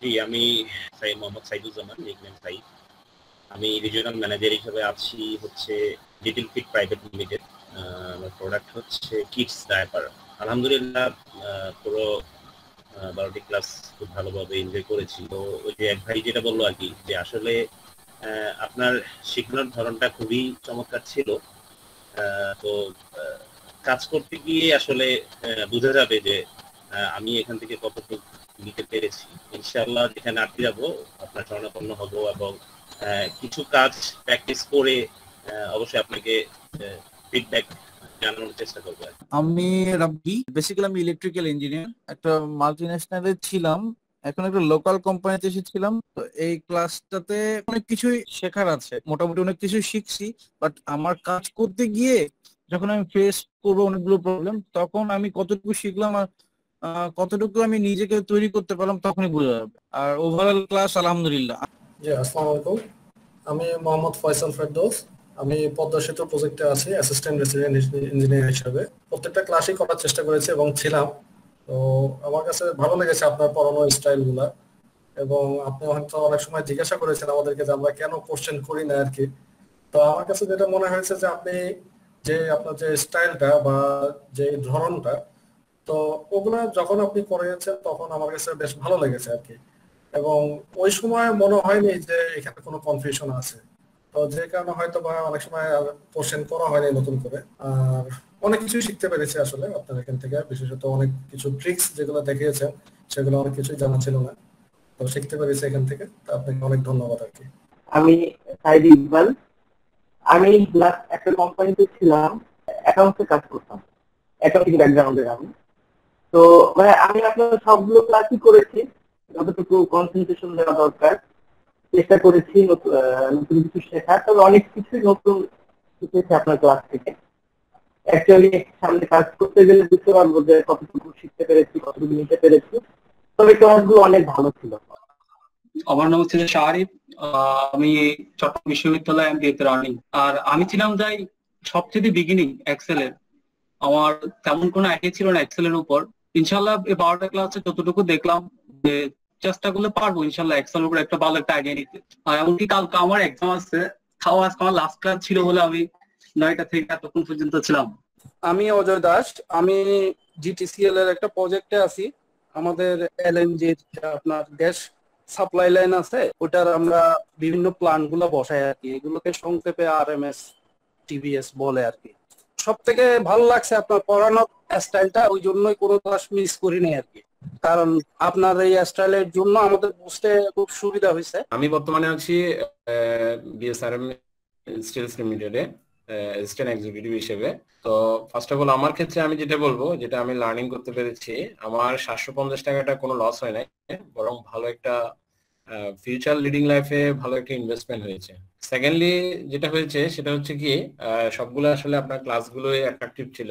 জি, আমি মোহাম্মদ সাইদুজ্জামান, নিকনেম সাইদ। আমি regional manager হিসেবে আছি হচ্ছে লিটল ফিট প্রাইভেট লিমিটেড। আমার প্রোডাক্ট হচ্ছে কিডস ডায়াপার। আলহামদুলিল্লাহ পুরো 12টি ক্লাস খুব ভালোভাবে এনজয় করেছি। তো ওই যে এক ভাই যেটা বললো আর কি, যে আসলে আপনার শেখানোর ধরনটা খুবই চমৎকার ছিল। তো আহ, কাজ করতে গিয়ে আসলে বোঝা যাবে যে আমি এখান থেকে কতটুকু নিতে পেরেছি। ইনশাআল্লাহ যেখানে আটকে যাবো আপনার শরণাপন্ন হব, এবং কিছু কাজ প্র্যাকটিস করে অবশ্যই আপনাকে ফিডব্যাক জানানোর চেষ্টা করবো আর কি। আমি রাব্বি, বেসিক্যালি আমি ইলেকট্রিক্যাল ইঞ্জিনিয়ার, একটা মাল্টি ন্যাশনালে ছিলাম, এখন একটা লোকাল কোম্পানিতে এসেছিলাম। তো এই ক্লাসটাতে অনেক কিছুই শেখার আছে, মোটামুটি অনেক কিছুই শিখছি। বাট আমার কাজ করতে গিয়ে যখন আমি ফেস করবো অনেকগুলো প্রবলেম, তখন আমি কতটুকু শিখলাম আর কতটুকু আমি নিজেকে তৈরি করতে পারলাম তখনই বোঝা যাবে। আর ওভারঅল ক্লাস আলহামদুলিল্লাহ। জি, আসসালামু আলাইকুম। আমি মোহাম্মদ ফয়সাল ফেরদৌস। আমি পদ্মা সেতু প্রজেক্টে আছি অ্যাসিস্ট্যান্ট রেসিডেন্ট ইঞ্জিনিয়ার হিসেবে। প্রত্যেকটা ক্লাসই করার চেষ্টা করেছি এবং ছিলাম। তো আমার কাছে ভালো লেগেছে আপনার পড়ানোর স্টাইল গুলা, এবং আপনি হয়তো অনেক সময় জিজ্ঞাসা করেছেন আমাদেরকে যে আমরা কেন কোশ্চেন করি না আর কি। তো আমার কাছে যেটা মনে হয়েছে যে আপনি যে আপনার যে স্টাইলটা বা যে ধরনটা, তো ওগুলা যখন আপনি করেছেন তখন আমার কাছে বেশ ভালো লেগেছে আর কি। এবং ওই সময় মনে হয়নি যে এখানে কোনো কনফিউশন আছে। তো যে কারণে হয়তো বা অনেক সময় কোশ্চেন করা হয়নি নতুন করে। আর অনেক কিছুই শিখতে পেরেছি আসলে আপনার এখান থেকে, বিশেষত অনেক কিছু ট্রিক্স যেগুলো দেখিয়েছেন সেগুলো অনেক কিছুই জানা ছিল না, তো শিখতে পেরেছি এখান থেকে। তো আপনাকে অনেক ধন্যবাদ আর কি। আমি সাইদ ইকবাল। আমি লাস্ট একটা কোম্পানিতে ছিলাম, অ্যাকাউন্টসে কাজ করতাম, অ্যাকাউন্টিং ব্যাকগ্রাউন্ডের আমি। তো মানে আমি আপনার সবগুলো ক্লাসই করেছি, যতটুকু কনসেন্ট্রেশন দেওয়া দরকার চেষ্টা করেছি নতুন কিছু শেখার। তবে অনেক কিছুই নতুন শিখেছি আপনার ক্লাস থেকে। অ্যাকচুয়ালি সামনে কাজ করতে গেলে বুঝতে পারবো যে কতটুকু শিখতে পেরেছি, কতটুকু নিতে পেরেছি। তবে ক্লাসগুলো অনেক ভালো ছিল। আমার নাম হচ্ছে শাহরিফ। আমি চট্টগ্রাম বিশ্ববিদ্যালয় এমবিএ তে রানিং। আর আমি ছিলাম যাই সবচেয়ে বিগিনিং এক্সেলের। আমার তেমন কোনো আইডিয়া ছিল না এক্সেলের উপর। ইনশাল্লাহ এই 12টা ক্লাসে যতটুকু দেখলাম যে চেষ্টা করলে পারবো ইনশাল্লাহ এক্সেলের উপর একটা ভালো একটা আইডিয়া নিতে। আর এমনকি কালকে আমার এক্সাম আছে, তাও আজকে আমার লাস্ট ক্লাস ছিল বলে আমি 9টা থেকে এতক্ষণ পর্যন্ত ছিলাম। আমি অজয় দাস। আমি জিটিসিএল এর একটা প্রজেক্টে আছি। আমাদের এলএনজি আপনার গ্যাস সাপ্লাই লাইন আছে, ওটার আমরা বিভিন্ন প্ল্যান গুলো বসাই আর কি। এগুলোকে সংক্ষেপে আরএমএস টিভিএস বলে আর কি। সব থেকে ভালো লাগছে আপনার পড়ানোর স্টাইলটা, ওই জন্যই কোনো ক্লাস মিস করি নাই আর কি। কারণ আপনার এই স্টাইলের জন্য আমাদের বুঝতে খুব সুবিধা হয়েছে। আমি বর্তমানে আছি বিএসআরএম স্টিলস লিমিটেডে অ্যাসিস্ট্যান্ট এক্সিকিউটিভ হিসেবে। তো ফার্স্ট অফ অল আমার ক্ষেত্রে আমি যেটা বলবো, যেটা আমি লার্নিং করতে পেরেছি, আমার 750 টাকাটা কোনো লস হয় নাই, বরং ভালো একটা ফিউচার লিডিং লাইফে ভালো একটা ইনভেস্টমেন্ট হয়েছে। সেকেন্ডলি যেটা হয়েছে সেটা হচ্ছে কি, সবগুলো আসলে আপনার ক্লাসগুলোই অ্যাট্রাকটিভ ছিল।